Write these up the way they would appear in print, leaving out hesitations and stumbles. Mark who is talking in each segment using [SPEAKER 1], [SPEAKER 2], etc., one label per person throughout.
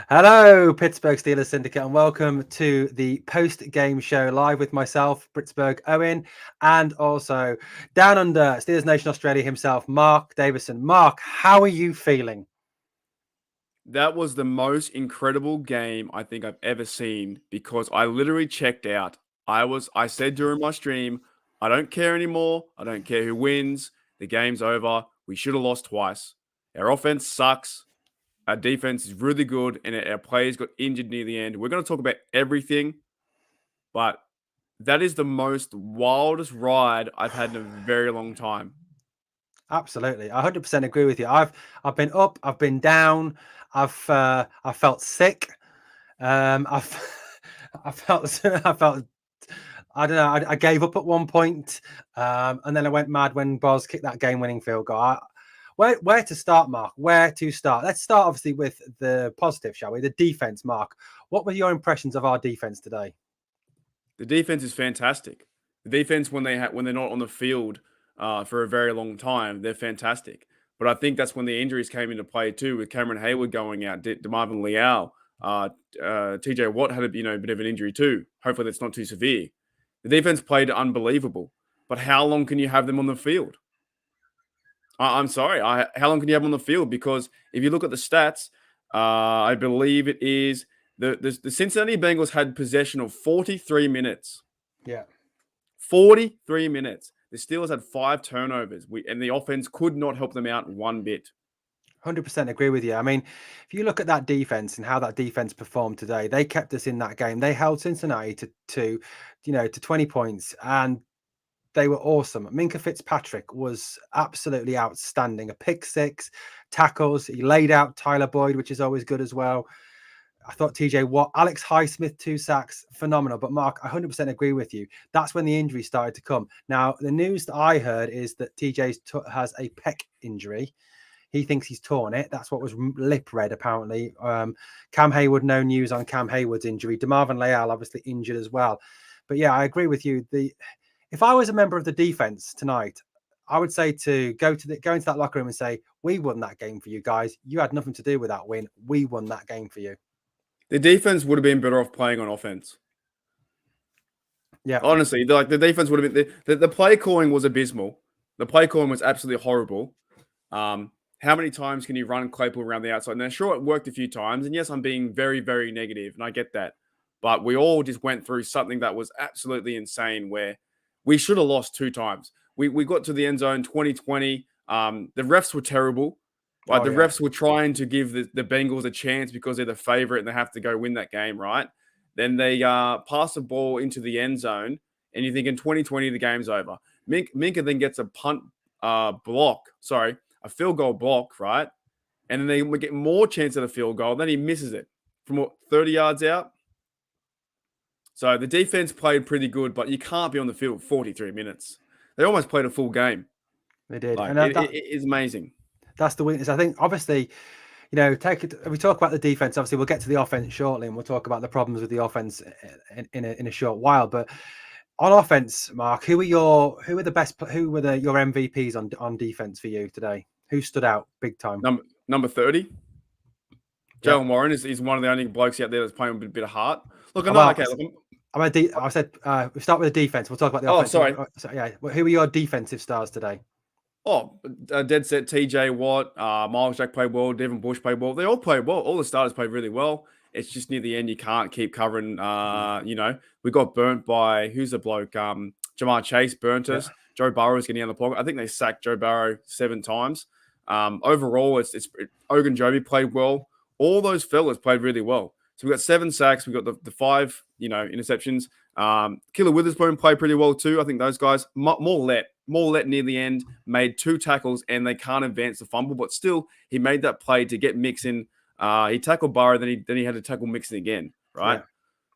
[SPEAKER 1] Hello, Pittsburgh Steelers Syndicate, and welcome to the post-game show live with myself, Britsburgh, Owen, and also down under Steelers Nation Australia himself, Mark Davison. Mark, how are you feeling?
[SPEAKER 2] That was the most incredible game I think I've ever seen because I literally checked out. I said during my stream, I don't care anymore. I don't care who wins. The game's over. We should have lost twice. Our offense sucks. Our defense is really good, and our players got injured near the end. We're going to talk about everything, but that is the most wildest ride I've had in a very long time.
[SPEAKER 1] Absolutely, I 100% agree with you. I've been up, I've been down, I felt sick. I've I felt I don't know. I gave up at one point, and then I went mad when Boz kicked that game-winning field goal. Where to start, Mark? Where to start? Let's start obviously with the positive, shall we? The defense, Mark. What were your impressions of our defense today?
[SPEAKER 2] The defense is fantastic. The defense when they're not on the field for a very long time, they're fantastic. But I think that's when the injuries came into play too, with Cameron Hayward going out, DeMarvin Leal, TJ Watt had a bit of an injury too. Hopefully that's not too severe. The defense played unbelievable, but how long can you have them on the field? I'm sorry, how long can you have them on the field? Because if you look at the stats, I believe it is the Cincinnati Bengals had possession of 43 minutes.
[SPEAKER 1] Yeah.
[SPEAKER 2] 43 minutes. The Steelers had 5 turnovers, and the offense could not help them out one bit.
[SPEAKER 1] 100% agree with you. I mean, if you look at that defense and how that defense performed today, they kept us in that game. They held Cincinnati to 20 points, and they were awesome. Minka Fitzpatrick was absolutely outstanding. A pick six, tackles. He laid out Tyler Boyd, which is always good as well. I thought TJ Watt, Alex Highsmith, 2 sacks, phenomenal. But Mark, I 100% agree with you. That's when the injury started to come. Now, the news that I heard is that TJ has a pec injury. He thinks he's torn it. That's what was lip read, apparently. Cam Hayward, no news on Cam Hayward's injury. DeMarvin Leal, obviously injured as well. But yeah, I agree with you. If I was a member of the defense tonight, I would say to go into that locker room and say, we won that game for you guys. You had nothing to do with that win. We won that game for you.
[SPEAKER 2] The defense would have been better off playing on offense.
[SPEAKER 1] Yeah.
[SPEAKER 2] Honestly, the defense would have been the play calling was abysmal. The play calling was absolutely horrible. How many times can you run Claypool around the outside? Now, sure, it worked a few times, and yes, I'm being very, very negative, and I get that. But we all just went through something that was absolutely insane, where we should have lost 2 times. We got to the end zone 2020. The refs were terrible. Like the refs were trying to give the Bengals a chance because they're the favorite and they have to go win that game, right? Then they pass the ball into the end zone, and you think in 2020 the game's over. Minka then gets a a field goal block, right? And then they get more chance at a field goal. Then he misses it from 30 yards out. So the defense played pretty good, but you can't be on the field 43 minutes. They almost played a full game.
[SPEAKER 1] They did.
[SPEAKER 2] Like,
[SPEAKER 1] And
[SPEAKER 2] it is amazing.
[SPEAKER 1] That's the weakness. I think, obviously, we talk about the defense. Obviously, we'll get to the offense shortly, and we'll talk about the problems with the offense in a short while. But on offense, Mark, who were your MVPs on defense for you today? Who stood out big time?
[SPEAKER 2] Number 30. Jalen Warren is one of the only blokes out there that's playing with a bit of heart. Look,
[SPEAKER 1] I said we start with the defense. We'll talk about the offense.
[SPEAKER 2] Sorry.
[SPEAKER 1] So, yeah, who were your defensive stars today?
[SPEAKER 2] Dead set. TJ Watt, Miles Jack played well. Devin Bush played well. They all played well. All the starters played really well. It's just near the end you can't keep covering. We got burnt by who's the bloke? Jamar Chase burnt us. Yeah. Joe Burrow's getting out of the pocket. I think they sacked Joe Burrow 7 times. Overall, it's Ogunjobi played well. All those fellas played really well. So we got 7 sacks. We got the 5 interceptions. Killer Witherspoon played pretty well too. I think those guys more let near the end, made 2 tackles, and they can't advance the fumble, but still he made that play to get Mixon. He tackled Burrow, then he had to tackle Mixon again, right? Yeah.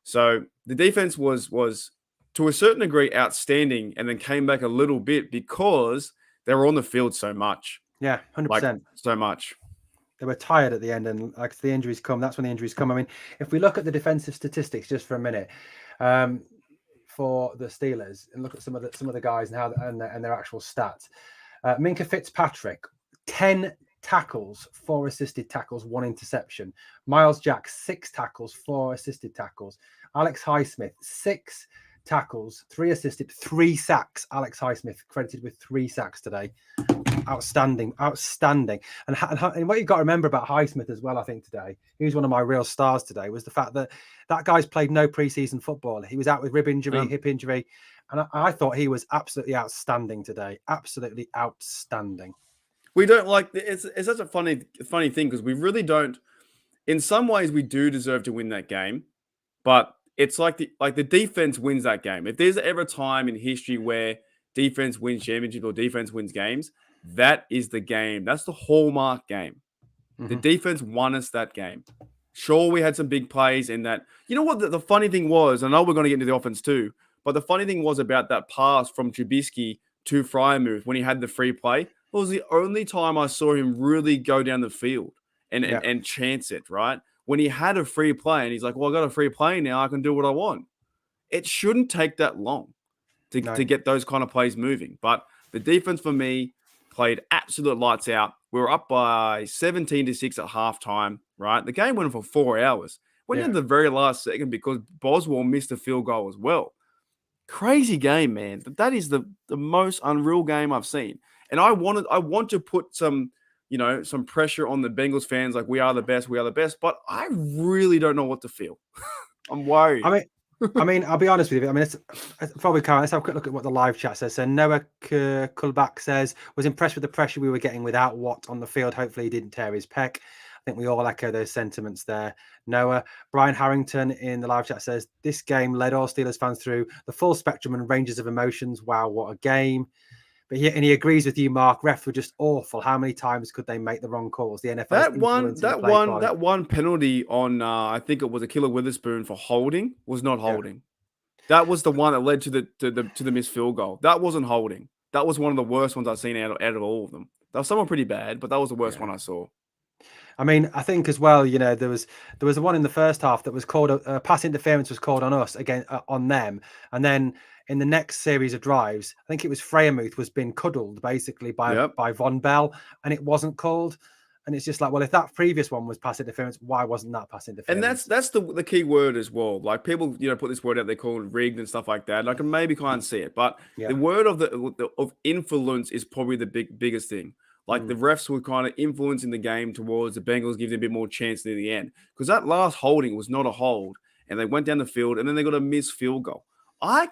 [SPEAKER 2] So the defense was to a certain degree outstanding, and then came back a little bit because they were on the field so much.
[SPEAKER 1] Yeah, 100%.
[SPEAKER 2] So much.
[SPEAKER 1] They were tired at the end, and like the injuries come, that's when the injuries come. I mean, if we look at the defensive statistics just for a minute, for the Steelers, and look at some of the guys and their actual stats. Minka Fitzpatrick, 10 tackles, 4 assisted tackles, 1 interception. Miles Jack, 6 tackles, 4 assisted tackles. Alex Highsmith, 6 tackles, 3 assisted, 3 sacks. Alex Highsmith credited with 3 sacks today. Outstanding. And what you've got to remember about Highsmith as well, I think today, he was one of my real stars today, was the fact that that guy's played no preseason football. He was out with rib injury, hip injury, and I thought he was absolutely outstanding today. Absolutely outstanding.
[SPEAKER 2] We don't like it's such a funny thing because we really don't. In some ways, we do deserve to win that game, but it's like the defense wins that game. If there's ever a time in history where defense wins championships or defense wins games, that is the game. That's the hallmark game. The defense won us that game. Sure, we had some big plays in that. You know what the funny thing was? I know we're going to get into the offense too, but the funny thing was about that pass from Trubisky to Freiermuth when he had the free play. It was the only time I saw him really go down the field and chance it, right? When he had a free play and he's like, well, I got a free play now. I can do what I want. It shouldn't take that long to get those kind of plays moving. But the defense for me played absolute lights out. We were up by 17-6 at halftime, right? The game went on for 4 hours. Went into the very last second because Boswell missed a field goal as well. Crazy game, man. That is the most unreal game I've seen. And I want to put some pressure on the Bengals fans, like we are the best, but I really don't know what to feel. I'm worried.
[SPEAKER 1] I mean, I'll be honest with you. I mean, it's probably can't. Let's have a quick look at what the live chat says. So Noah Kulbach says, was impressed with the pressure we were getting without Watt on the field. Hopefully he didn't tear his pec. I think we all echo those sentiments there. Noah. Brian Harrington in the live chat says, this game led all Steelers fans through the full spectrum and ranges of emotions. Wow, what a game. But he agrees with you, Mark. Refs were just awful. How many times could they make the wrong calls? The NFL
[SPEAKER 2] that one penalty on I think it was Akilla Witherspoon for holding was not holding. Yeah. That was the one that led to the missed field goal. That wasn't holding. That was one of the worst ones I've seen out of all of them. There was someone pretty bad, but that was the worst one I saw.
[SPEAKER 1] I mean, I think as well, there was the one in the first half that was called pass interference was called on us again on them, and then in the next series of drives, I think it was Freiermuth was being cuddled basically by Von Bell, and it wasn't called. And it's just like, well, if that previous one was pass interference, why wasn't that pass interference?
[SPEAKER 2] And that's the key word as well. Like people, put this word out, they call it rigged and stuff like that. And I can maybe kind of see it, but the word of influence is probably the biggest thing. Like the refs were kind of influencing the game towards the Bengals, giving them a bit more chance near the end. Because that last holding was not a hold. And they went down the field and then they got a missed field goal. I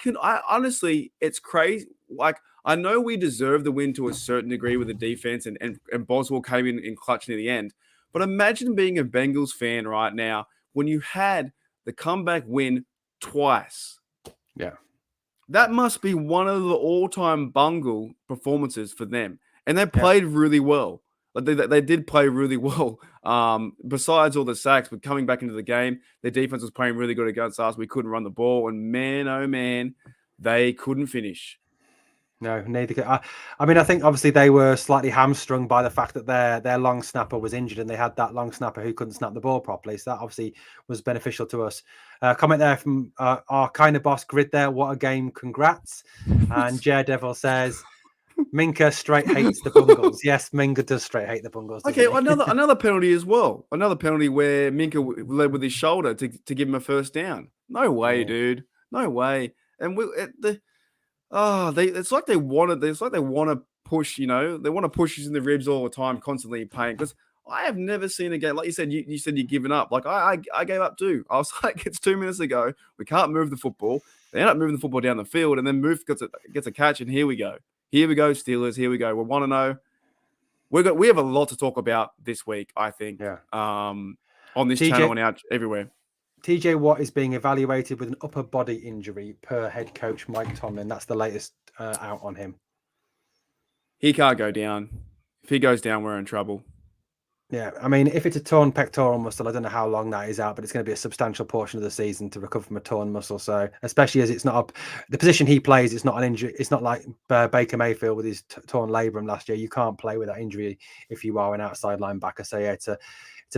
[SPEAKER 2] honestly, it's crazy. Like, I know we deserve the win to a certain degree with the defense and Boswell came in clutch near the end. But imagine being a Bengals fan right now when you had the comeback win twice.
[SPEAKER 1] Yeah.
[SPEAKER 2] That must be one of the all-time bungle performances for them. And they played really well. They did play really well. Besides all the sacks, but coming back into the game, their defense was playing really good against us. We couldn't run the ball. And man, oh man, they couldn't finish.
[SPEAKER 1] No, neither could I mean, I think obviously they were slightly hamstrung by the fact that their long snapper was injured and they had that long snapper who couldn't snap the ball properly. So that obviously was beneficial to us. Comment there from our kind of boss Grid there. What a game. Congrats. And Daredevil says, Minka straight hates the Bungles. Yes, Minka does straight hate the Bungles.
[SPEAKER 2] Okay, another penalty as well. Another penalty where Minka led with his shoulder to give him a first down. No way, dude. No way. And it's like they want to push. They want to push us in the ribs all the time, constantly in pain. Because I have never seen a game like you said. You said you've given up. Like I gave up too. I was like, it's 2 minutes ago. We can't move the football. They end up moving the football down the field, and then Move gets a catch, and here we go. Here we go, Steelers. Here we go. We want to know. We have a lot to talk about this week, I think. Yeah. On this channel and out everywhere.
[SPEAKER 1] TJ Watt is being evaluated with an upper body injury per head coach Mike Tomlin. That's the latest out on him.
[SPEAKER 2] He can't go down. If he goes down, we're in trouble.
[SPEAKER 1] Yeah, I mean, if it's a torn pectoral muscle, I don't know how long that is out, but it's going to be a substantial portion of the season to recover from a torn muscle. So, especially as it's not the position he plays, it's not an injury. It's not like Baker Mayfield with his torn labrum last year. You can't play with that injury if you are an outside linebacker. So, yeah, it's a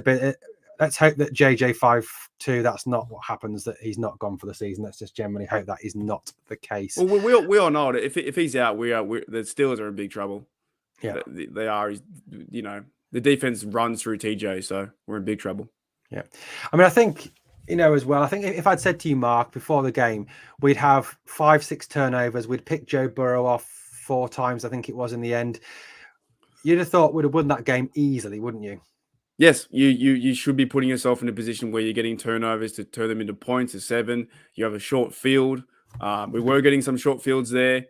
[SPEAKER 1] bit. Let's hope that JJ 5-2. That's not what happens. That he's not gone for the season. Let's just generally hope that is not the case.
[SPEAKER 2] Well, we all know that if he's out, the Steelers are in big trouble.
[SPEAKER 1] Yeah,
[SPEAKER 2] they are. the defense runs through TJ, so we're in big trouble.
[SPEAKER 1] Yeah. I mean, I think, as well, I think if I'd said to you, Mark, before the game, we'd have 5-6 turnovers, we'd pick Joe Burrow off 4 times, I think it was in the end, you'd have thought we'd have won that game easily, wouldn't you?
[SPEAKER 2] Yes, you should be putting yourself in a position where you're getting turnovers to turn them into points of 7. You have a short field. We were getting some short fields there,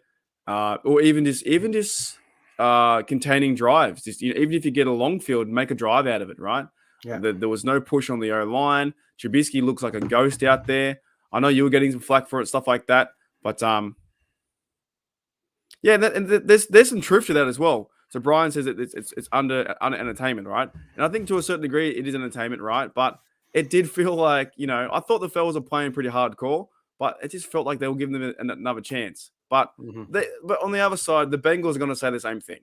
[SPEAKER 2] or even just containing drives. Just even if you get a long field, make a drive out of it. Right?
[SPEAKER 1] Yeah.
[SPEAKER 2] There was no push on the O line. Trubisky looks like a ghost out there. I know you were getting some flack for it, stuff like that, but yeah, there's some truth to that as well. So Brian says that it's under entertainment, right? And I think to a certain degree it is entertainment, right? But it did feel like, I thought the fellas were playing pretty hardcore, but it just felt like they were giving them another chance. But but on the other side, the Bengals are going to say the same thing.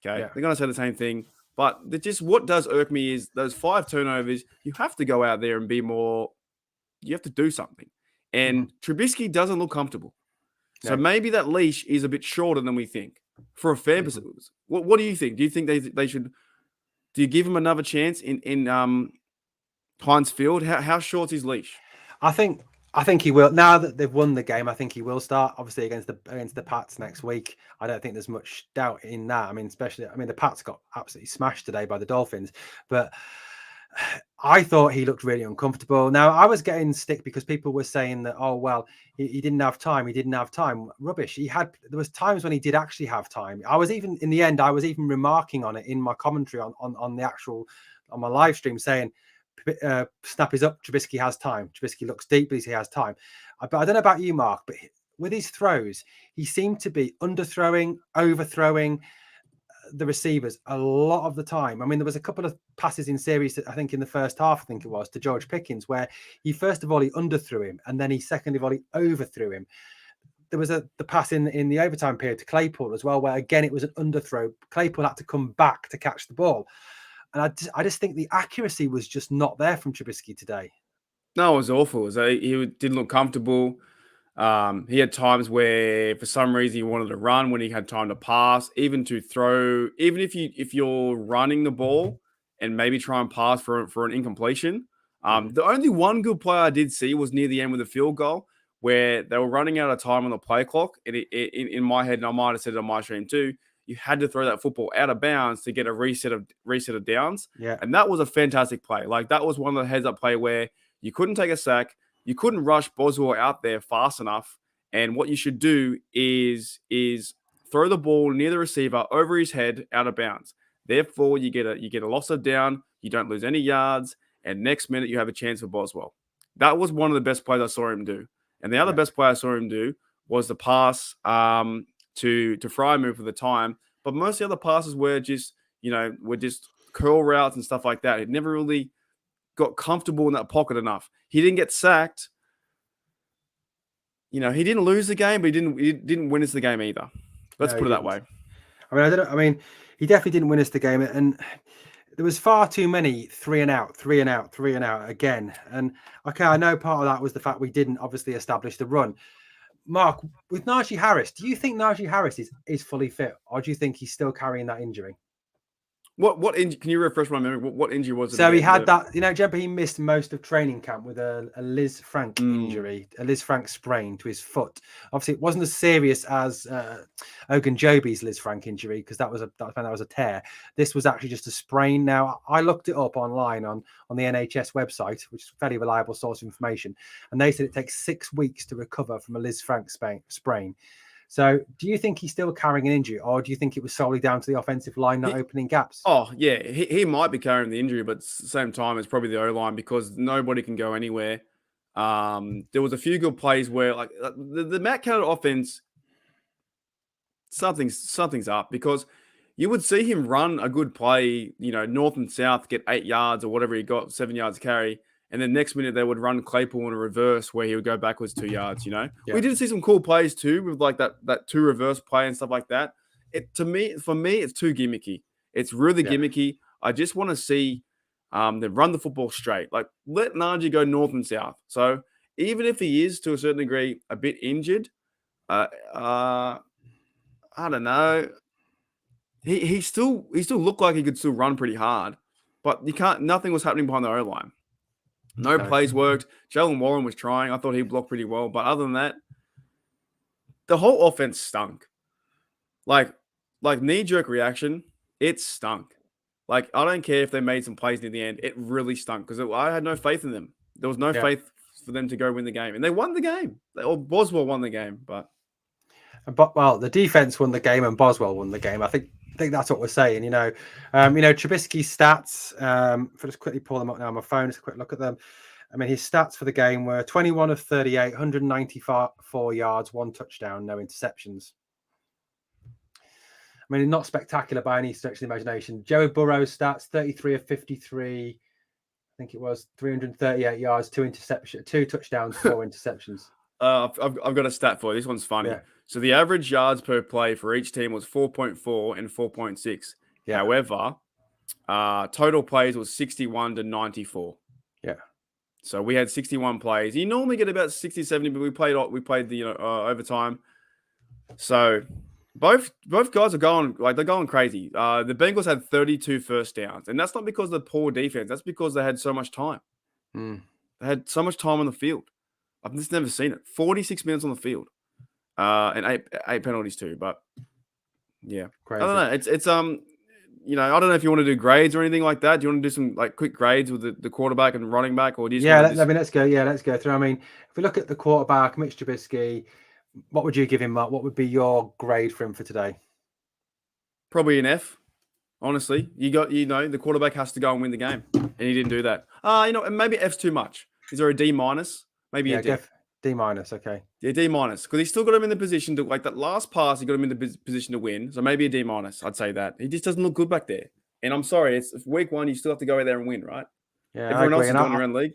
[SPEAKER 2] Okay,
[SPEAKER 1] Yeah.
[SPEAKER 2] they're going to say the same thing. But what does irk me is those 5 turnovers. You have to go out there and be more. You have to do something. And Trubisky doesn't look comfortable. So maybe that leash is a bit shorter than we think for a fair percentage. What do you think? Do you think they should? Do you give him another chance in Heinz Field? How short's his leash?
[SPEAKER 1] I think he will. Now that they've won the game, I think he will start. Obviously against the Pats next week. I don't think there's much doubt in that. I mean, the Pats got absolutely smashed today by the Dolphins, but I thought he looked really uncomfortable. Now, I was getting stick because people were saying that, oh, well, he didn't have time. He didn't have time. Rubbish. There was times when he did actually have time. I was even remarking on it in my commentary on my live stream saying, snap is up. Trubisky has time. Trubisky looks deep, but he has time. But I don't know about you, Mark, but with his throws, he seemed to be underthrowing, overthrowing the receivers a lot of the time. I mean, there was a couple of passes in series, I think in the first half, I think it was, to George Pickens, where he first of all, he underthrew him, and then he second of all, he overthrew him. There was the pass in the overtime period to Claypool as well, where again, it was an underthrow. Claypool had to come back to catch the ball. And I just think the accuracy was just not there from Trubisky today.
[SPEAKER 2] No, it was awful. He didn't look comfortable. He had times where, for some reason, he wanted to run when he had time to pass, even to throw. Even if you're running the ball and maybe try and pass for an incompletion. The only one good play I did see was near the end with a field goal, where they were running out of time on the play clock. And in my head, and I might have said it on my stream too, you had to throw that football out of bounds to get a reset of downs.
[SPEAKER 1] Yeah,
[SPEAKER 2] and that was a fantastic play. Like, that was one of the heads up play where you couldn't take a sack. You couldn't rush Boswell out there fast enough. And what you should do is throw the ball near the receiver over his head out of bounds. Therefore, you get a loss of down. You don't lose any yards. And next minute, you have a chance for Boswell. That was one of the best plays I saw him do. And the other best play I saw him do was the pass to Freiermuth for the time. But most of the other passes were just curl routes and stuff like that. It never really got comfortable in that pocket enough. He didn't get sacked. He didn't lose the game, but he didn't win us the game either. Let's put it that way.
[SPEAKER 1] I mean, he definitely didn't win us the game, and there was far too many 3 and out again. And okay, I know part of that was the fact we didn't obviously establish the run. Mark, with Najee Harris, do you think Najee Harris is fully fit, or do you think he's still carrying that injury?
[SPEAKER 2] What injury? Can you refresh my memory? What injury was it?
[SPEAKER 1] So he had that, remember he missed most of training camp with a Liz Frank injury, a Liz Frank sprain to his foot. Obviously, it wasn't as serious as Ogunjobi's Liz Frank injury, because that was a tear. This was actually just a sprain. Now, I looked it up online on the NHS website, which is a fairly reliable source of information, and they said it takes 6 weeks to recover from a Liz Frank sprain. So do you think he's still carrying an injury, or do you think it was solely down to the offensive line not opening gaps?
[SPEAKER 2] Oh, yeah. He might be carrying the injury, but at the same time, it's probably the O-line, because nobody can go anywhere. There was a few good plays where, like, the Matt Canada offense, something's up, because you would see him run a good play, north and south, get 8 yards or whatever he got, 7 yards carry. And then next minute they would run Claypool in a reverse where he would go backwards 2 yards, Yeah. We did see some cool plays too, with like that 2 reverse play and stuff like that. For me, it's too gimmicky. It's really gimmicky. I just want to see them run the football straight. Like, let Najee go north and south. So even if he is to a certain degree a bit injured, I don't know. he still looked like he could still run pretty hard, but you can't. Nothing was happening behind the O line. No
[SPEAKER 1] No.
[SPEAKER 2] plays worked. Jalen Warren was trying. I thought he blocked pretty well, but other than that, the whole offense stunk. Like knee jerk reaction, it stunk. Like I don't care if they made some plays near the end, it really stunk because I had no faith in them. There was no
[SPEAKER 1] Yeah.
[SPEAKER 2] faith for them to go win the game, and they won the game. Or Boswell won the game, but
[SPEAKER 1] But well, the defense won the game and Boswell won the game. I think that's what we're saying. Trubisky's stats. If I just quickly pull them up now on my phone, just a quick look at them. I mean, his stats for the game were 21 of 38, 194 yards, 1 touchdown, no interceptions. I mean, not spectacular by any stretch of the imagination. Joe Burrow's stats: 33 of 53. I think it was 338 yards, 2 touchdowns, 4 interceptions.
[SPEAKER 2] I've got a stat for you. This one's funny.
[SPEAKER 1] Yeah.
[SPEAKER 2] So the average yards per play for each team was 4.4 and 4.6.
[SPEAKER 1] Yeah.
[SPEAKER 2] However, total plays was 61 to 94.
[SPEAKER 1] Yeah.
[SPEAKER 2] So we had 61 plays. You normally get about 60, 70, but we played the overtime. So both guys are going crazy. The Bengals had 32 first downs, and that's not because of the poor defense. That's because they had so much time. They had so much time on the field. I've just never seen it. 46 minutes on the field, and eight penalties too. But yeah,
[SPEAKER 1] Crazy.
[SPEAKER 2] I don't know. It's I don't know if you want to do grades or anything like that. Do you want to do some like quick grades with the quarterback and running back, or do you?
[SPEAKER 1] Let's go. Yeah, let's go through. I mean, if we look at the quarterback, Mitch Trubisky, what would you give him, Mark? What would be your grade for him for today?
[SPEAKER 2] Probably an F. Honestly, the quarterback has to go and win the game, and he didn't do that. Maybe F's too much. Is there a D minus? Maybe a D.
[SPEAKER 1] D minus, okay.
[SPEAKER 2] Yeah, D minus, because he still got him in the position to, like that last pass, he got him in the position to win. So maybe a D minus, I'd say that. He just doesn't look good back there. And I'm sorry, it's week 1, you still have to go out there and win, right?
[SPEAKER 1] Yeah,
[SPEAKER 2] everyone else is doing their own league.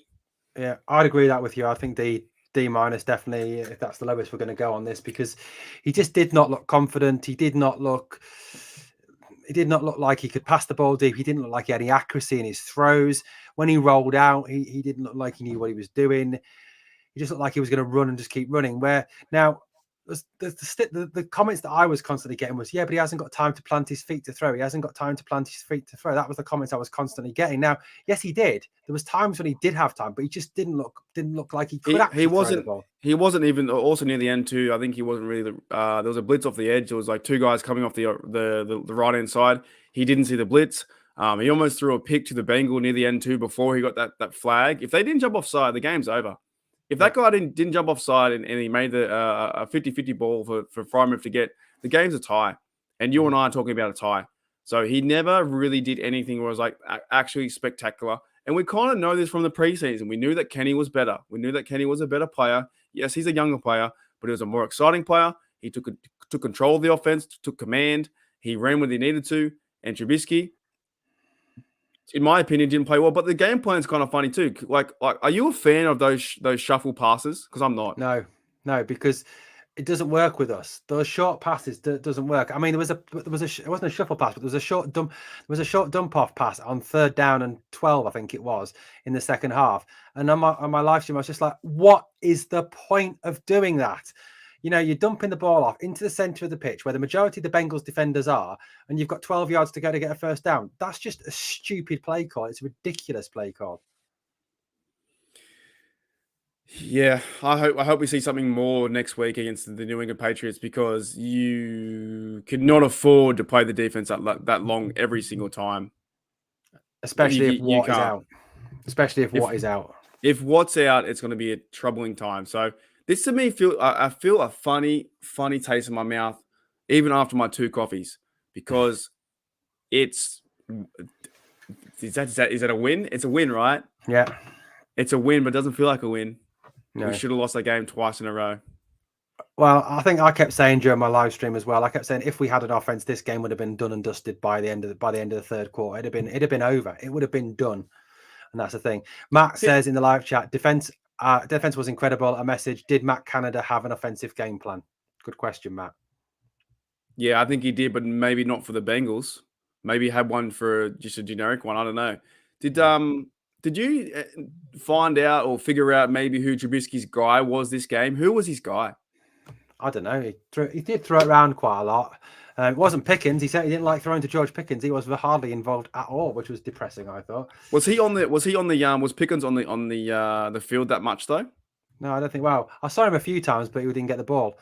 [SPEAKER 1] Yeah, I'd agree that with you. I think the D minus definitely, if that's the lowest we're going to go on this, because he just did not look confident. He did not look like he could pass the ball deep. He didn't look like he had any accuracy in his throws. When he rolled out, he didn't look like he knew what he was doing. He just looked like he was going to run and just keep running. Where now the comments that I was constantly getting was, yeah, but he hasn't got time to plant his feet to throw. He hasn't got time to plant his feet to throw. That was the comments I was constantly getting. Now, yes, he did. There was times when he did have time, but he just didn't look like he could actually throw the ball.
[SPEAKER 2] He wasn't even also near the end too. I think he wasn't really. There was a blitz off the edge. There was like 2 guys coming off the right hand side. He didn't see the blitz. He almost threw a pick to the Bengal near the end too before he got that flag. If they didn't jump offside, the game's over. If that guy didn't jump offside and he made a 50-50 ball for Fryman to get, the game's a tie. And you and I are talking about a tie. So he never really did anything where it was like actually spectacular. And we kind of know this from the preseason. We knew that Kenny was better. We knew that Kenny was a better player. Yes, he's a younger player, but he was a more exciting player. He took control of the offense, took command. He ran when he needed to. And Trubisky, in my opinion, didn't play well. But the game plan's kind of funny too. Like, are you a fan of those shuffle passes? Because I'm not.
[SPEAKER 1] No, because it doesn't work with us. Those short passes doesn't work. I mean, it wasn't a shuffle pass, but there was a short dump off pass on 3rd down and 12, I think it was, in the second half. And on my live stream, I was just like, what is the point of doing that? You're dumping the ball off into the center of the pitch where the majority of the Bengals defenders are, and you've got 12 yards to go to get a first down. That's just a stupid play call. It's a ridiculous play call.
[SPEAKER 2] Yeah, I hope we see something more next week against the New England Patriots, because you could not afford to play the defense that long every single time.
[SPEAKER 1] Especially if Watt is out.
[SPEAKER 2] If Watt's out, it's going to be a troubling time. So this to me I feel a funny taste in my mouth even after my 2 coffees, because is that a win? It's a win, right?
[SPEAKER 1] Yeah.
[SPEAKER 2] It's a win, but it doesn't feel like a win.
[SPEAKER 1] No.
[SPEAKER 2] We should have lost that game twice in a row.
[SPEAKER 1] Well, I think I kept saying during my live stream as well, I kept saying if we had an offense, this game would have been done and dusted by the end of the 3rd quarter. It'd have been over. It would have been done. And that's the thing. Matt says in the live chat, defense was incredible. A message: did Matt Canada have an offensive game plan? Good question, Matt.
[SPEAKER 2] Yeah, I think he did, but maybe not for the Bengals. Maybe he had one for just a generic one. I don't know. Did you find out or figure out maybe who Trubisky's guy was this game? Who was his guy?
[SPEAKER 1] I don't know. He did throw it around quite a lot. It wasn't Pickens. He said he didn't like throwing to George Pickens. He was hardly involved at all, which was depressing, I thought.
[SPEAKER 2] Was Pickens on the field that much though?
[SPEAKER 1] No, I don't think. Well, I saw him a few times, but he didn't get the ball.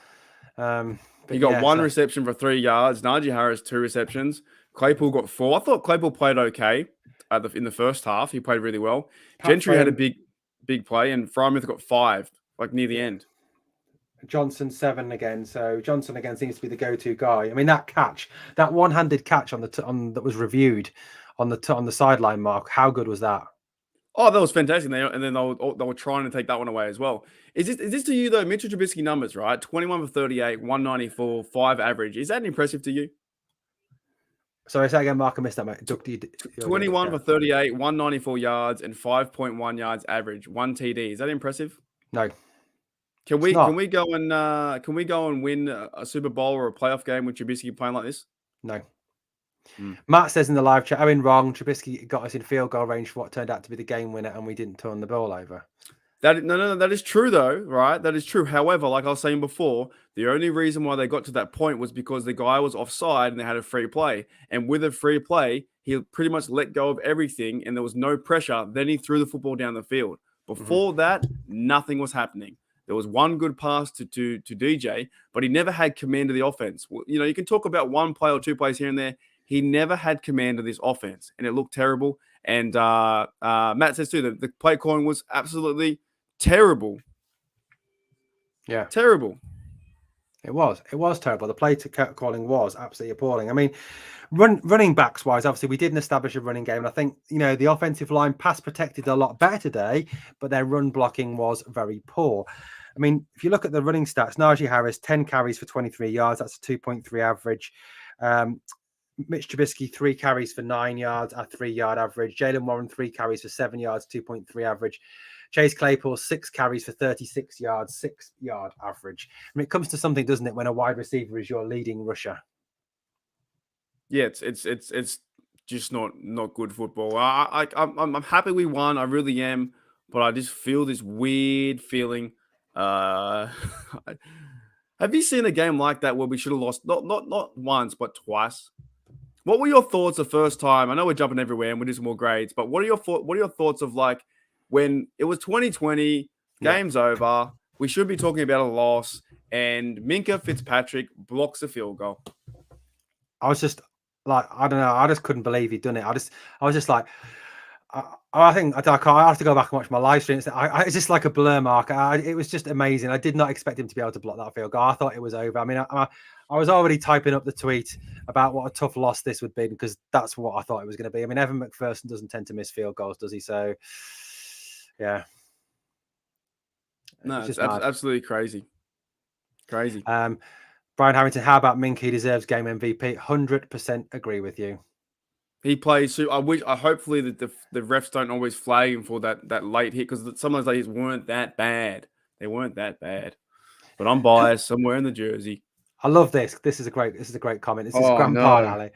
[SPEAKER 2] He got one reception for 3 yards. Najee Harris 2 receptions. Claypool got 4. I thought Claypool played okay in the first half. He played really well. Gentry had a big play, and Frymouth got 5, like near the end.
[SPEAKER 1] Johnson 7 again. So Johnson again seems to be the go-to guy. I mean, that one-handed catch that was reviewed on the sideline, Mark. How good was that?
[SPEAKER 2] Oh, that was fantastic. And then they were trying to take that one away as well. Is this to you though? Mitchell Trubisky numbers, right? 21 for 38, 194, 5 average. Is that impressive to you?
[SPEAKER 1] Sorry, say again, Mark. I missed that, mate.
[SPEAKER 2] 21 for 38, 194 yards, and 5.1 yards average. 1 TD. Is that impressive?
[SPEAKER 1] No.
[SPEAKER 2] Can we go and win a Super Bowl or a playoff game with Trubisky playing like this?
[SPEAKER 1] No. Matt says in the live chat, Owen wrong. Trubisky got us in field goal range for what turned out to be the game winner, and we didn't turn the ball over.
[SPEAKER 2] No, that is true though, right? That is true. However, like I was saying before, the only reason why they got to that point was because the guy was offside and they had a free play. And with a free play, he pretty much let go of everything and there was no pressure. Then he threw the football down the field. Before that, nothing was happening. There was one good pass to DJ, but he never had command of the offense. You know, you can talk about one play or 2 plays here and there. He never had command of this offense, and it looked terrible. And Matt says too that the play calling was absolutely terrible.
[SPEAKER 1] Yeah,
[SPEAKER 2] terrible.
[SPEAKER 1] It was terrible. The play calling was absolutely appalling. I mean, running backs wise, obviously we didn't establish a running game, and I think the offensive line pass protected a lot better today, but their run blocking was very poor. I mean, if you look at the running stats, Najee Harris 10 carries for 23 yards. That's a 2.3 average. Mitch Trubisky 3 carries for 9 yards, a 3-yard average. Jaylen Warren 3 carries for 7 yards, 2.3 average. Chase Claypool 6 carries for 36 yards, 6-yard average. I mean, it comes to something, doesn't it, when a wide receiver is your leading rusher?
[SPEAKER 2] Yeah, it's just not good football. I'm happy we won. I really am, but I just feel this weird feeling. Have you seen a game like that where we should have lost not once but twice? What were your thoughts the first time? I know we're jumping everywhere and we do some more grades, but what are your thoughts of like when it was 2020, game's over, we should be talking about a loss, and Minkah Fitzpatrick blocks a field goal?
[SPEAKER 1] I was just like, I don't know, I just couldn't believe he'd done it. I was just like, I think I have to go back and watch my live stream. It's just like a blur, Mark. It was just amazing. I did not expect him to be able to block that field goal. I thought it was over. I mean, I was already typing up the tweet about what a tough loss this would be, because that's what I thought it was going to be. I mean, Evan McPherson doesn't tend to miss field goals, does he? So, yeah.
[SPEAKER 2] No, it's absolutely crazy. Crazy.
[SPEAKER 1] Brian Harrington, how about Minkah? He deserves game MVP. 100% agree with you.
[SPEAKER 2] He plays. So hopefully that the refs don't always flag him for that late hit, because some of those late hits weren't that bad. They weren't that bad. But I'm biased. Somewhere in the jersey.
[SPEAKER 1] I love this. This is a great comment. This is Grandpa Alley.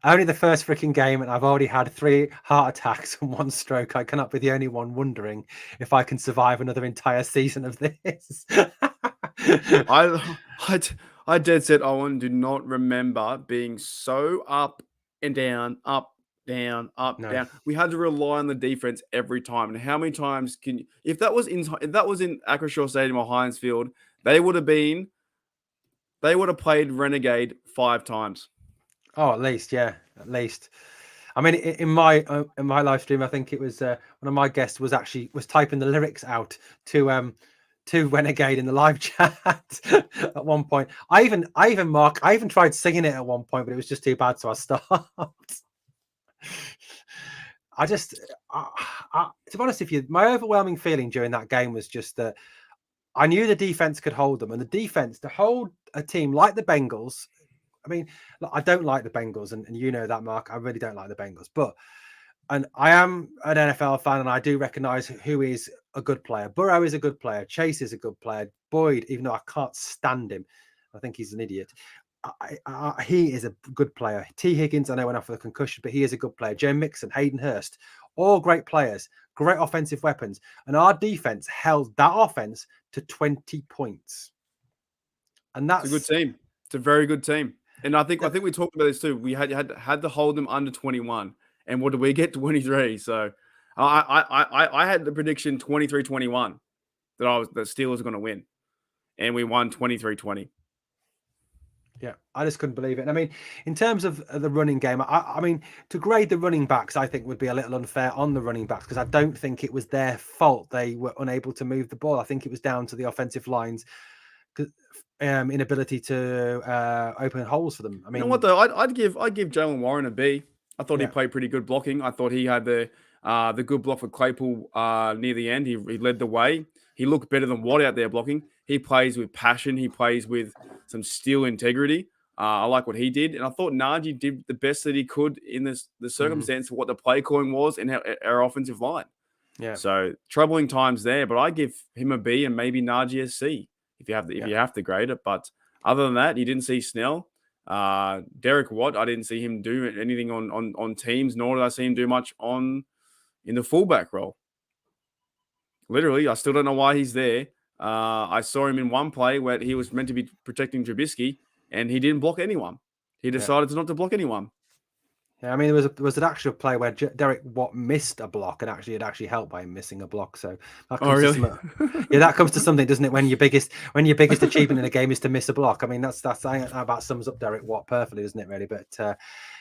[SPEAKER 1] Only the first freaking game, and I've already had 3 heart attacks and 1 stroke. I cannot be the only one wondering if I can survive another entire season of this.
[SPEAKER 2] I dead set, Owen, do not remember being so up and down, up, down, up, down. We had to rely on the defense every time. And how many times can you, if that was in Acrisure Stadium or Heinz Field, they would have played Renegade 5 times.
[SPEAKER 1] Oh, at least, yeah, at least. I mean, in my live stream, I think it was one of my guests was typing the lyrics out to Renegade in the live chat at one point. I even tried singing it at one point, but it was just too bad, so I stopped. To be honest with you, my overwhelming feeling during that game was just that I knew the defense could hold them, and the defense to hold a team like the Bengals. I mean, look, I don't like the Bengals, and you know that, Mark. I really don't like the Bengals, and I am an NFL fan, and I do recognize who is a good player. Burrow is a good player. Chase is a good player. Boyd, even though I can't stand him, I think he's an idiot. He is a good player. T. Higgins, I know went off with a concussion, but he is a good player. Joe Mixon, Hayden Hurst, all great players, great offensive weapons. And our defense held that offense to 20 points. And
[SPEAKER 2] It's a good
[SPEAKER 1] that's
[SPEAKER 2] team. It's a very good team. And I think we talked about this too. We had to hold them under 21. And what did we get? 23. So I had the prediction 23-21 that the Steelers were going to win. And we won 23-20.
[SPEAKER 1] Yeah, I just couldn't believe it. And I mean, in terms of the running game, I mean, to grade the running backs, I think would be a little unfair on the running backs because I don't think it was their fault they were unable to move the ball. I think it was down to the offensive line's inability to open holes for them. I
[SPEAKER 2] You know
[SPEAKER 1] mean,
[SPEAKER 2] what though? I'd give Jalen Warren a B. I thought he
[SPEAKER 1] yeah,
[SPEAKER 2] played pretty good blocking. I thought he had the good block for Claypool near the end. He led the way. He looked better than Watt out there blocking. He plays with passion. He plays with some steel integrity. I like what he did, and I thought Najee did the best that he could in the circumstance of what the play calling was and our offensive line.
[SPEAKER 1] yeah,
[SPEAKER 2] So troubling times there, but I give him a B and maybe Najee a C if you have to grade it. But other than that, you didn't see Snell. Derek Watt, I didn't see him do anything on teams, nor did I see him do much in the fullback role. Literally, I still don't know why he's there. I saw him in one play where he was meant to be protecting Trubisky, and he didn't block anyone. He decided not to block anyone.
[SPEAKER 1] Yeah, I mean, there was an actual play where Derek Watt missed a block, and it actually helped by him missing a block. So that comes
[SPEAKER 2] really?
[SPEAKER 1] Yeah, that comes to something, doesn't it? When your biggest achievement in a game is to miss a block. I mean, that about sums up Derek Watt perfectly, doesn't it? Really, but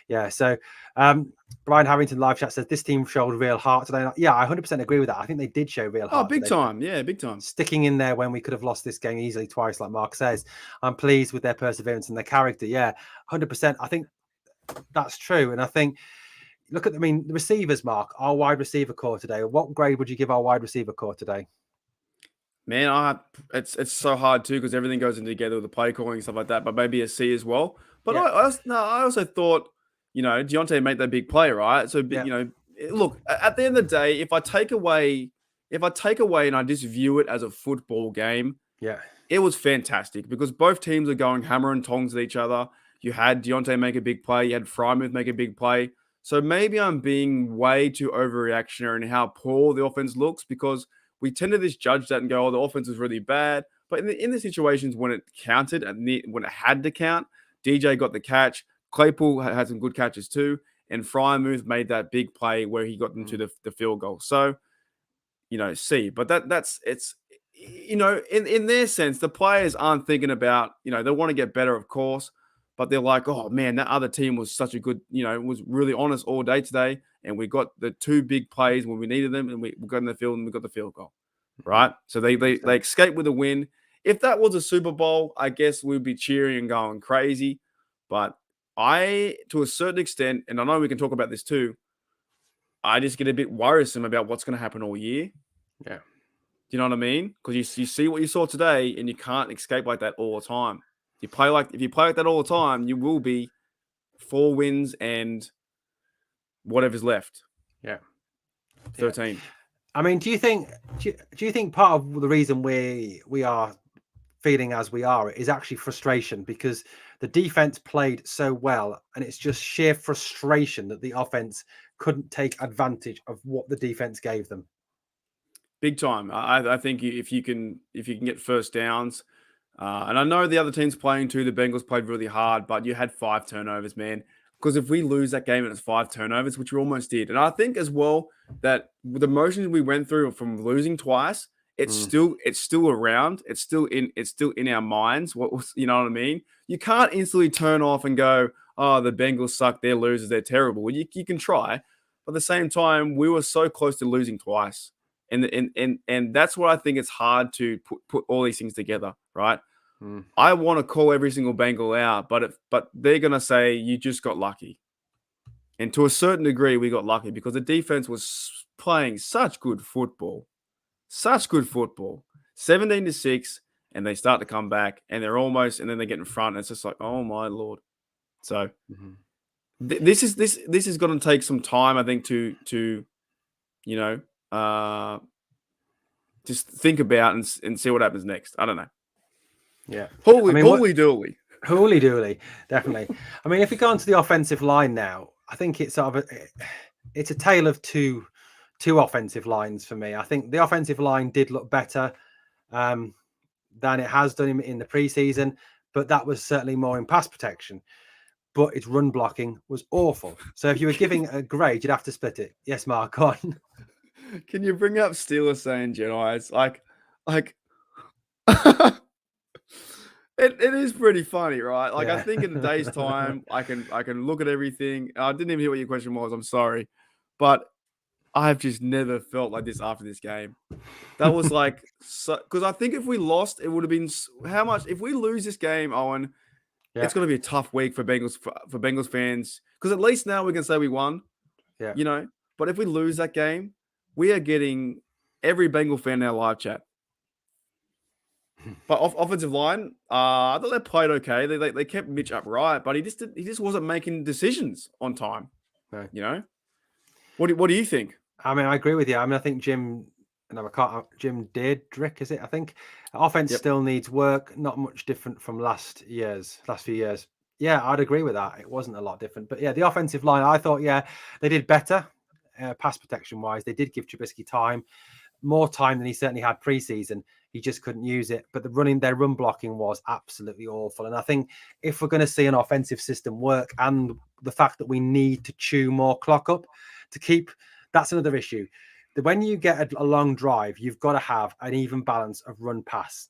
[SPEAKER 1] yeah. So Brian Harrington live chat says this team showed real heart today. Yeah, I 100% agree with that. I think they did show real heart.
[SPEAKER 2] Oh, big time! Yeah, big time.
[SPEAKER 1] Sticking in there when we could have lost this game easily twice, like Mark says. I'm pleased with their perseverance and their character. Yeah, 100%. I think that's true. And I think, the receivers, Mark, our wide receiver core today. What grade would you give our wide receiver core today?
[SPEAKER 2] Man, it's so hard too because everything goes in together with the play calling and stuff like that. But maybe a C as well. But
[SPEAKER 1] Yeah.
[SPEAKER 2] I also thought, Deontay made that big play, right? So, look, at the end of the day, if I take away and I just view it as a football game,
[SPEAKER 1] Yeah.
[SPEAKER 2] it was fantastic because both teams are going hammer and tongs at each other. You had Deontay make a big play. You had Frymouth make a big play. So maybe I'm being way too overreactionary in how poor the offense looks because we tend to just judge that and go, oh, the offense is really bad. But in the situations when it counted and when it had to count, DJ got the catch. Claypool had some good catches too. And Frymouth made that big play where he got them to the field goal. So, C. But it's in their sense, the players aren't thinking about, they want to get better, of course. But they're like, oh, man, that other team was such a good, was really honest all day today. And we got the two big plays when we needed them. And we got in the field and we got the field goal. Right? So they escaped with a win. If that was a Super Bowl, I guess we'd be cheering and going crazy. But to a certain extent, and I know we can talk about this too, I just get a bit worrisome about what's going to happen all year.
[SPEAKER 1] Yeah.
[SPEAKER 2] Do you know what I mean? Because you see what you saw today and you can't escape like that all the time. If you play like that all the time, you will be 4 wins and whatever's left.
[SPEAKER 1] Yeah.
[SPEAKER 2] 13.
[SPEAKER 1] Yeah. I mean, do you think part of the reason we are feeling as we are is actually frustration because the defense played so well and it's just sheer frustration that the offense couldn't take advantage of what the defense gave them?
[SPEAKER 2] Big time. I think if you can get first downs, and I know the other team's playing too. The Bengals played really hard, but you had 5 turnovers, man. Because if we lose that game and it's 5 turnovers, which we almost did, and I think as well that with the motions we went through from losing twice, it's still around. It's still in our minds. You know what I mean? You can't instantly turn off and go, "Oh, the Bengals suck. They're losers. They're terrible." Well, you can try, but at the same time, we were so close to losing twice. And that's why I think it's hard to put all these things together, right? I want to call every single Bengal out, but they're gonna say you just got lucky. And to a certain degree, we got lucky because the defense was playing such good football, 17-6, and they start to come back, and and then they get in front, and it's just like, oh my lord. So this is going to take some time, I think, to just think about and see what happens next. I don't know.
[SPEAKER 1] Yeah.
[SPEAKER 2] Holy dooly.
[SPEAKER 1] Holy dooly, definitely. I mean, if we go on to the offensive line now, I think it's sort of it's a tale of two offensive lines for me. I think the offensive line did look better than it has done in the preseason, but that was certainly more in pass protection. But its run blocking was awful. So if you were giving a grade, you'd have to split it. Yes, Mark, on.
[SPEAKER 2] Can you bring up Steelers saying Jedi? It's like it is pretty funny, right? Like I think in a day's time, I can look at everything. I didn't even hear what your question was. I'm sorry, but I've just never felt like this after this game. That was like, because I think if we lost, it would have been how much. If we lose this game, Owen, it's going to be a tough week for Bengals fans. Because at least now we can say we won.
[SPEAKER 1] Yeah.
[SPEAKER 2] You know, but if we lose that game, we are getting every Bengal fan in our live chat. But offensive line, I thought they played okay. They kept Mitch upright, but he just wasn't making decisions on time.
[SPEAKER 1] No.
[SPEAKER 2] You know, what do you think?
[SPEAKER 1] I mean, I agree with you. I mean, I think Jim Deirdrick, is it? I think offense still needs work. Not much different from last few years. Yeah, I'd agree with that. It wasn't a lot different, but yeah, the offensive line, I thought, they did better, pass protection wise. They did give Trubisky more time than he certainly had preseason. He just couldn't use it. But their run blocking was absolutely awful. And I think if we're going to see an offensive system work, and the fact that we need to chew more clock up to keep, that's another issue. When you get a long drive, you've got to have an even balance of run pass.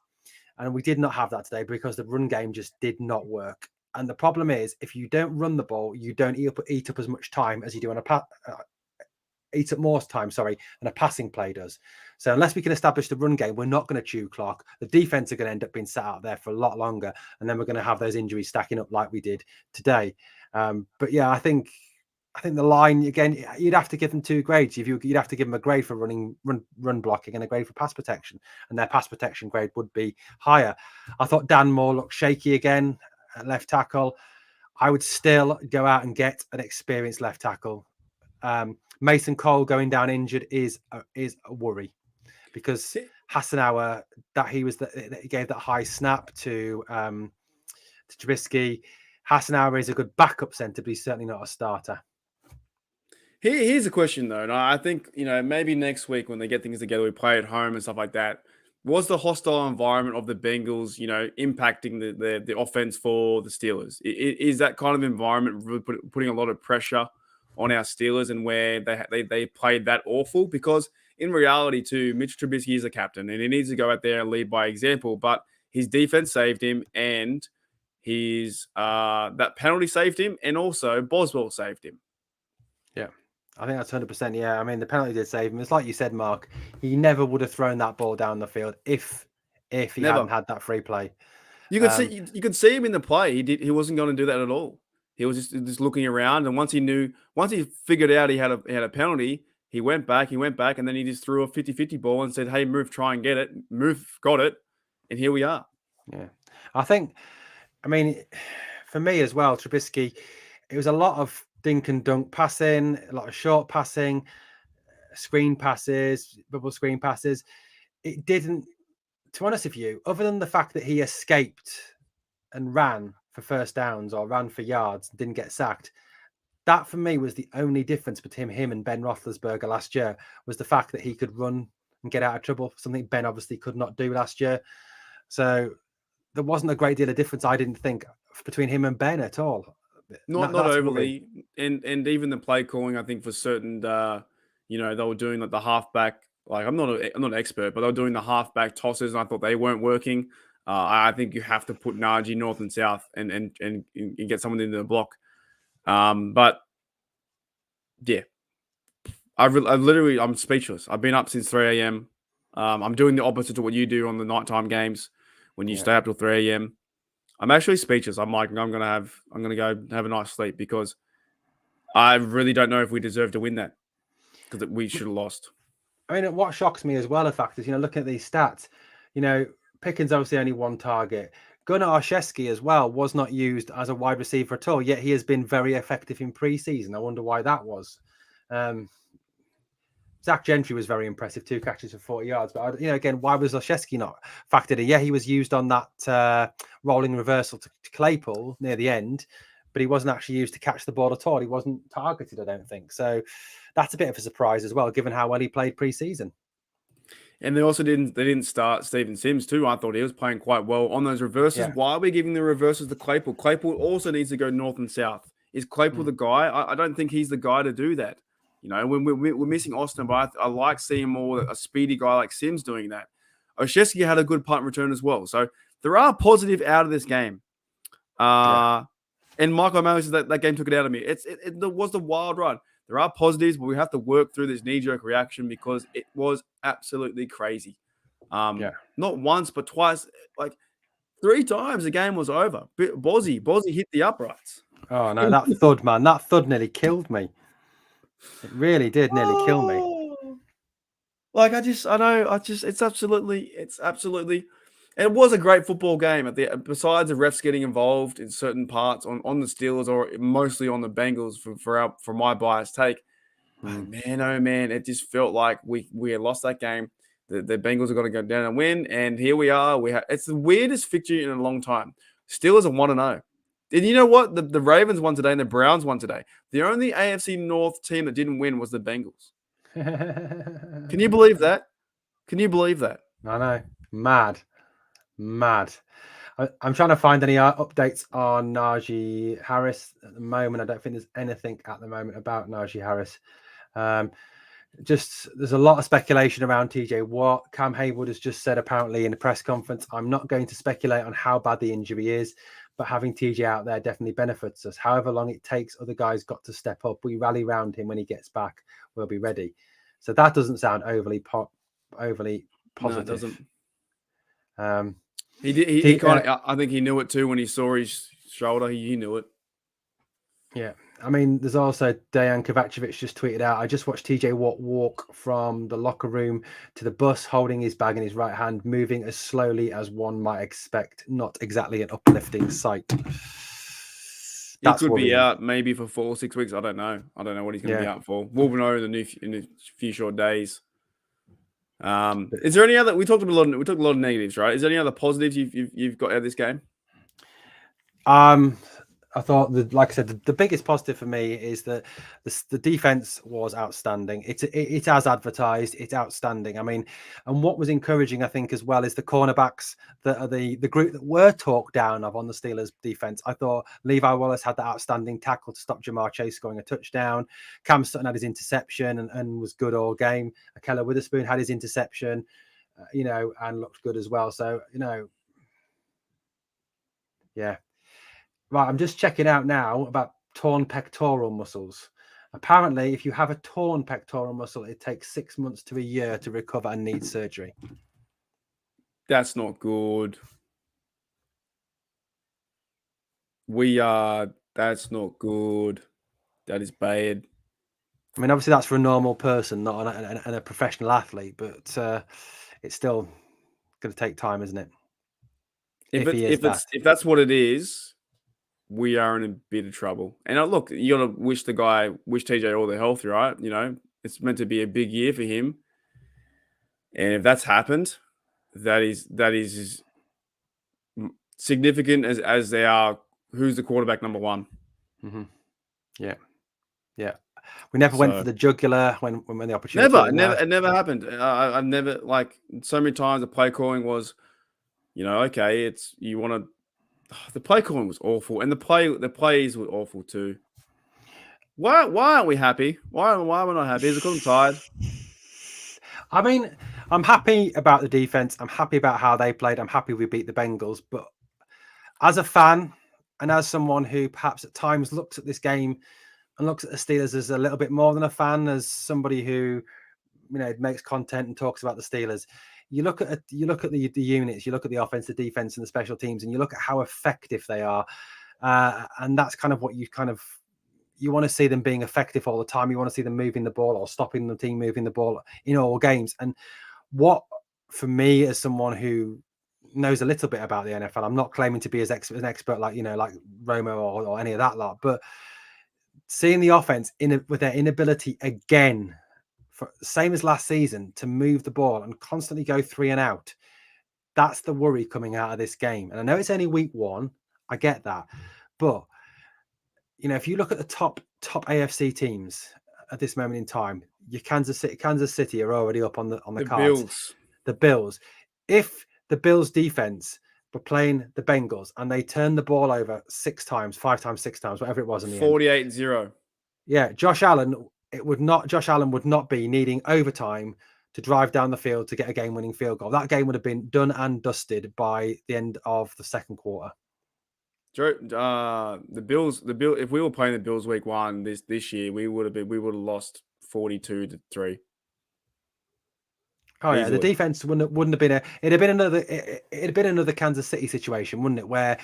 [SPEAKER 1] And we did not have that today because the run game just did not work. And the problem is, if you don't run the ball, you don't eat up as much time as you do on eat up more time, than a passing play does. So unless we can establish the run game, we're not going to chew clock. The defense are going to end up being sat out there for a lot longer, and then we're going to have those injuries stacking up like we did today. But yeah, I think the line, again, you'd have to give them 2 grades. You'd have to give them a grade for run blocking and a grade for pass protection, and their pass protection grade would be higher. I thought Dan Moore looked shaky again at left tackle. I would still go out and get an experienced left tackle. Mason Cole going down injured is a worry, because Hassanauer, that he gave that high snap to Trubisky. Hassanauer is a good backup centre, but he's certainly not a starter.
[SPEAKER 2] Here's a question though, and I think maybe next week when they get things together, we play at home and stuff like that. Was the hostile environment of the Bengals, impacting the offense for the Steelers? Is that kind of environment really putting a lot of pressure on our Steelers, and where they played that awful? Because in reality, too, Mitch Trubisky is a captain, and he needs to go out there and lead by example. But his defense saved him, and his that penalty saved him, and also Boswell saved him.
[SPEAKER 1] Yeah. I think that's 100%. Yeah, I mean, the penalty did save him. It's like you said, Mark. He never would have thrown that ball down the field if he hadn't had that free play.
[SPEAKER 2] You could see him in the play. He wasn't going to do that at all. He was just looking around, and once he figured out he had a penalty, he went back, and then he just threw a 50-50 ball and said, "Hey, move, try and get it." Move, got it, and here we are.
[SPEAKER 1] Yeah, I mean, for me as well, Trubisky, it was a lot of dink and dunk passing, a lot of short passing, screen passes, bubble screen passes. It didn't, to be honest with you, other than the fact that he escaped and ran for first downs or ran for yards, didn't get sacked. That for me was the only difference between him and Ben Roethlisberger last year, was the fact that he could run and get out of trouble, something Ben obviously could not do last year. So there wasn't a great deal of difference, I didn't think, between him and Ben at all.
[SPEAKER 2] Not overly, and even the play calling, I think for certain, they were doing like the halfback. Like I'm not an expert, but they were doing the halfback tosses, and I thought they weren't working. I think you have to put Najee north and south, and get someone into the block. But yeah, I'm speechless. I've been up since 3 a.m. I'm doing the opposite to what you do on the nighttime games when you stay up till 3 a.m. I'm actually speechless. I'm gonna go have a nice sleep, because I really don't know if we deserve to win that, because we should have lost.
[SPEAKER 1] I mean, what shocks me as well, in fact, is looking at these stats. Pickens obviously only 1 target. Gunnar Olszewski as well was not used as a wide receiver at all. Yet he has been very effective in preseason. I wonder why that was. Zach Gentry was very impressive, 2 catches for 40 yards. But, again, why was Olszewski not factored in? Yeah, he was used on that rolling reversal to Claypool near the end, but he wasn't actually used to catch the ball at all. He wasn't targeted, I don't think. So that's a bit of a surprise as well, given how well he played pre-season.
[SPEAKER 2] And they also didn't start Steven Sims too. I thought he was playing quite well on those reverses.
[SPEAKER 1] Yeah.
[SPEAKER 2] Why are we giving the reverses to Claypool? Claypool also needs to go north and south. Is Claypool the guy? I don't think he's the guy to do that. You know, when we're missing Austin, but I like seeing more a speedy guy like Sims doing that. Oshesky had a good punt return as well. So there are positive out of this game. And Michael O'Malley says that game took it out of me. It was the wild ride. There are positives, but we have to work through this knee-jerk reaction because it was absolutely crazy. Not once, but twice, like 3 times the game was over. Bozzy hit the uprights.
[SPEAKER 1] Oh no, that thud, man. That thud nearly killed me. It really did nearly kill me.
[SPEAKER 2] Like it's absolutely. And it was a great football game. Besides the refs getting involved in certain parts on the Steelers or mostly on the Bengals for my biased take. But man, oh man, it just felt like we had lost that game. The Bengals are going to go down and win, and here we are. It's the weirdest victory in a long time. Steelers are 1-0. And you know what? The Ravens won today and the Browns won today. The only AFC North team that didn't win was the Bengals. Can you believe that? Can you believe that?
[SPEAKER 1] I know. Mad. I'm trying to find any updates on Najee Harris at the moment. I don't think there's anything at the moment about Najee Harris. Just there's a lot of speculation around TJ Watt. Cam Haywood has just said apparently in the press conference, I'm not going to speculate on how bad the injury is, but having TJ out there definitely benefits us. However long it takes, other guys got to step up. We rally around him when he gets back. We'll be ready. So that doesn't sound overly positive.
[SPEAKER 2] No, it doesn't. He kind of. I think he knew it too when he saw his shoulder. He knew it.
[SPEAKER 1] Yeah. I mean, there's also Dejan Kovacevic just tweeted out, I just watched TJ Watt walk from the locker room to the bus holding his bag in his right hand, moving as slowly as one might expect. Not exactly an uplifting sight.
[SPEAKER 2] He could be out maybe for 4 or 6 weeks. I don't know. I don't know what he's going to be out for. We'll know in a few short days. Is there any other? We talked a lot of negatives, right? Is there any other positives you've got out of this game?
[SPEAKER 1] I thought like I said, the biggest positive for me is that the defense was outstanding. It's as advertised. It's outstanding. I mean, and what was encouraging, I think, as well, is the cornerbacks that are the group that were talked down of on the Steelers defense. I thought Levi Wallace had that outstanding tackle to stop Jamar Chase scoring a touchdown. Cam Sutton had his interception and was good all game. Akella Witherspoon had his interception, and looked good as well. So, yeah. Right, I'm just checking out now about torn pectoral muscles. Apparently, if you have a torn pectoral muscle, it takes 6 months to a year to recover and need surgery.
[SPEAKER 2] That's not good. That's not good. That is bad.
[SPEAKER 1] I mean, obviously that's for a normal person, not a professional athlete, but it's still going to take time, isn't it?
[SPEAKER 2] If that's what it is, we are in a bit of trouble. And look, you got to wish TJ all the health, right? It's meant to be a big year for him. And if that's happened, that is significant as they are. Who's the quarterback number one?
[SPEAKER 1] Mm-hmm. Yeah. We never went for the jugular when the opportunity.
[SPEAKER 2] It never happened. I've never, like, so many times the play calling was, okay, you want to. The play calling was awful, and the plays were awful too. Why aren't we happy? Why are we not happy? Is it because I'm tired?
[SPEAKER 1] I mean, I'm happy about the defense. I'm happy about how they played. I'm happy we beat the Bengals. But as a fan and as someone who perhaps at times looks at this game and looks at the Steelers as a little bit more than a fan, as somebody who makes content and talks about the Steelers, you look at the units, you look at the offense, the defense, and the special teams, and you look at how effective they are, and that's kind of what you want to see them being effective all the time. You want to see them moving the ball or stopping the team moving the ball in all games. And what, for me, as someone who knows a little bit about the NFL, I'm not claiming to be an expert like Romo or any of that lot, but seeing the offense with their inability again, same as last season, to move the ball and constantly go 3 and out, that's the worry coming out of this game. And I know it's only week 1, I get that, but if you look at the top AFC teams at this moment in time, your Kansas City are already up on the cards.
[SPEAKER 2] Bills.
[SPEAKER 1] the Bills. If the Bills defense were playing the Bengals and they turned the ball over 6 times, 5 times, 6 times, whatever it was in the end.
[SPEAKER 2] 48-0.
[SPEAKER 1] Yeah, Josh Allen would not be needing overtime to drive down the field to get a game-winning field goal. That game would have been done and dusted by the end of the second quarter.
[SPEAKER 2] The Bills. If we were playing the Bills week 1 this year, we would have lost 42-3.
[SPEAKER 1] Oh yeah,
[SPEAKER 2] Easily.
[SPEAKER 1] the defense wouldn't have been it'd have been another Kansas City situation, wouldn't it? Where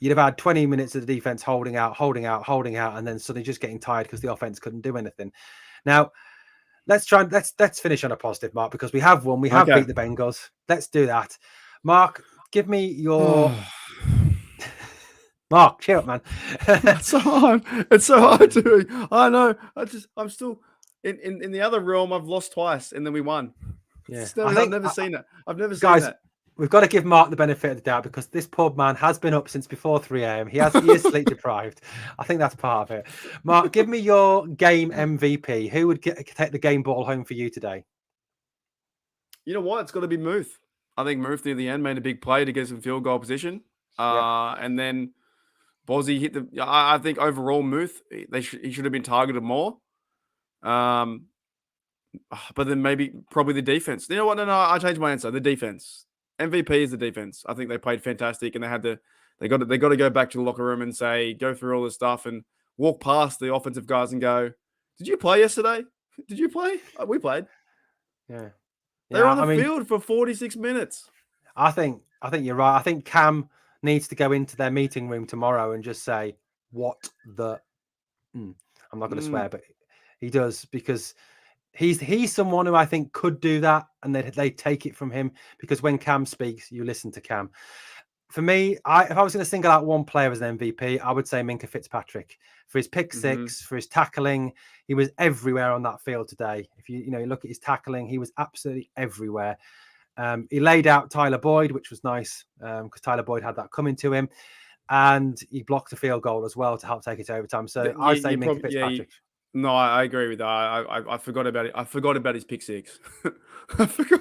[SPEAKER 1] you'd have had 20 minutes of the defense holding out, and then suddenly just getting tired because the offense couldn't do anything. Now, let's finish on a positive, Mark, because we have won. We have beat the Bengals. Let's do that. Mark, give me your Mark, cheer up, man.
[SPEAKER 2] It's so hard. It's so hard to. I know. I'm still in the other realm. I've lost twice, and then we won.
[SPEAKER 1] Yeah,
[SPEAKER 2] I've never seen that. I've never seen that.
[SPEAKER 1] We've got to give Mark the benefit of the doubt because this poor man has been up since before 3 a.m. He is sleep deprived. I think that's part of it. Mark, give me your game MVP. Who would take the game ball home for you today?
[SPEAKER 2] You know what? It's got to be Muth. I think Muth near the end made a big play to get some field goal position. And then Bozzy hit the. I think overall Muth, he should have been targeted more. But then probably the defense. You know what? No, I changed my answer. The defense. MVP is the defense. I think they played fantastic, and they got to go back to the locker room and go through all this stuff and walk past the offensive guys and go, "Did you play yesterday? Did you play? We played."
[SPEAKER 1] Yeah.
[SPEAKER 2] They were on the field for 46 minutes.
[SPEAKER 1] I think you're right. I think Cam needs to go into their meeting room tomorrow and just say, "What the?" I'm not going to swear, but he does because. He's someone who I think could do that, and they take it from him because when Cam speaks, you listen to Cam. For me, if I was going to single out one player as an MVP, I would say Minkah Fitzpatrick for his pick six, for his tackling. He was everywhere on that field today. If you look at his tackling, he was absolutely everywhere. He laid out Tyler Boyd, which was nice because Tyler Boyd had that coming to him, and he blocked a field goal as well to help take it to overtime. So I'd say Minkah Fitzpatrick.
[SPEAKER 2] No, I agree with that. I forgot about it. I forgot about his pick six. I forgot.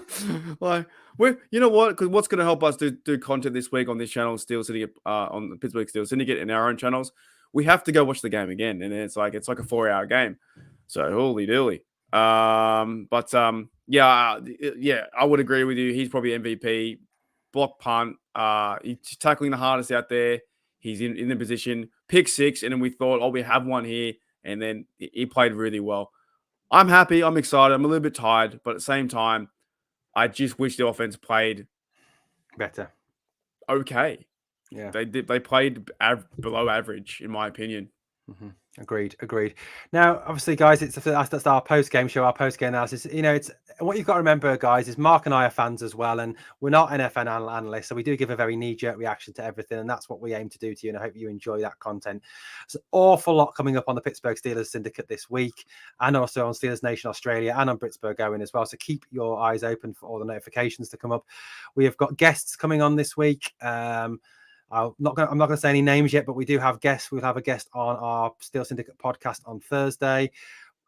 [SPEAKER 2] You know what? Because what's going to help us do content this week on this channel, Steel Syndicate, on the Pittsburgh Steel Syndicate, and our own channels, we have to go watch the game again, and it's like a 4-hour game. So holy dooly. Yeah, I would agree with you. He's probably MVP. Block punt. He's tackling the hardest out there. He's in the position. Pick six, and then we thought, we have one here. And then he played really well. I'm happy. I'm excited. I'm a little bit tired. But at the same time, I just wish the offense played
[SPEAKER 1] better.
[SPEAKER 2] Okay.
[SPEAKER 1] Yeah.
[SPEAKER 2] They played below average, in my opinion.
[SPEAKER 1] Mm-hmm. Agreed. Now, obviously, guys, that's our post-game show, our post-game analysis. It's what you've got to remember, guys, is Mark and I are fans as well, and we're not NFL analysts, so we do give a very knee-jerk reaction to everything, and that's what we aim to do to you, and I hope you enjoy that content. There's an awful lot coming up on the Pittsburgh Steelers Syndicate this week, and also on Steelers Nation Australia and on Britsburgh Owen as well, so keep your eyes open for all the notifications to come up. We have got guests coming on this week. I'm not going to say any names yet, but we do have guests. We'll have a guest on our Steel Syndicate podcast on Thursday.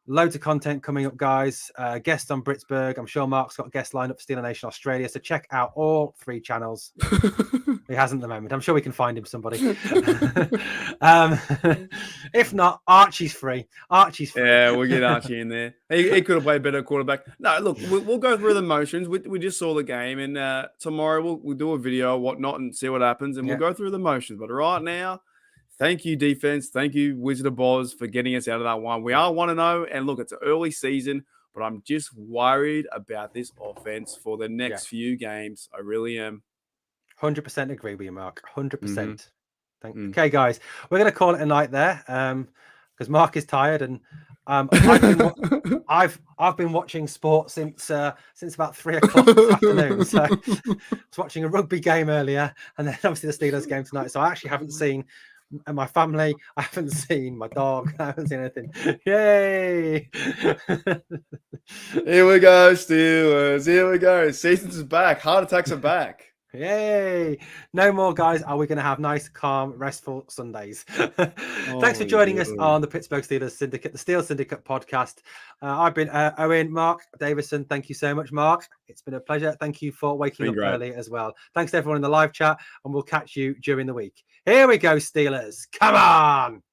[SPEAKER 1] Loads of content coming up, guys. Guest on Britsburgh. I'm sure Mark's got a guest lined up for Steeler Nation Australia. So check out all 3 channels. He hasn't at the moment. I'm sure we can find him somebody. If not, Archie's free.
[SPEAKER 2] Yeah, we'll get Archie in there. He could have played better quarterback. No, look, we'll go through the motions. We just saw the game, and tomorrow we'll do a video or whatnot and see what happens, and we'll go through the motions. But right now, thank you, defense. Thank you, Wizard of Boz, for getting us out of that one. We are 1-0, and look, it's an early season, but I'm just worried about this offense for the next few games. I really am. 100%
[SPEAKER 1] agree with you, Mark. 100%. Okay, guys, we're going to call it a night there because Mark is tired, and I've been watching sport since about 3 o'clock this afternoon. So I was watching a rugby game earlier, and then obviously the Steelers game tonight. So I actually haven't seen my family. I haven't seen my dog. I haven't seen anything. Yay!
[SPEAKER 2] Here we go, Steelers. Here we go. Seasons is back. Heart attacks are back.
[SPEAKER 1] Yay! No more, guys. Are we going to have nice, calm, restful Sundays? Thanks for
[SPEAKER 2] Oh,
[SPEAKER 1] joining us
[SPEAKER 2] no.
[SPEAKER 1] on the Pittsburgh Steelers Syndicate, the Steel Syndicate podcast. I've been Owen, Mark, Davison. Thank you so much, Mark. It's been a pleasure. Thank you for waking
[SPEAKER 2] Been
[SPEAKER 1] up
[SPEAKER 2] great.
[SPEAKER 1] early as well. Thanks to everyone in the live chat, and we'll catch you during the week. Here we go, Steelers. Come on!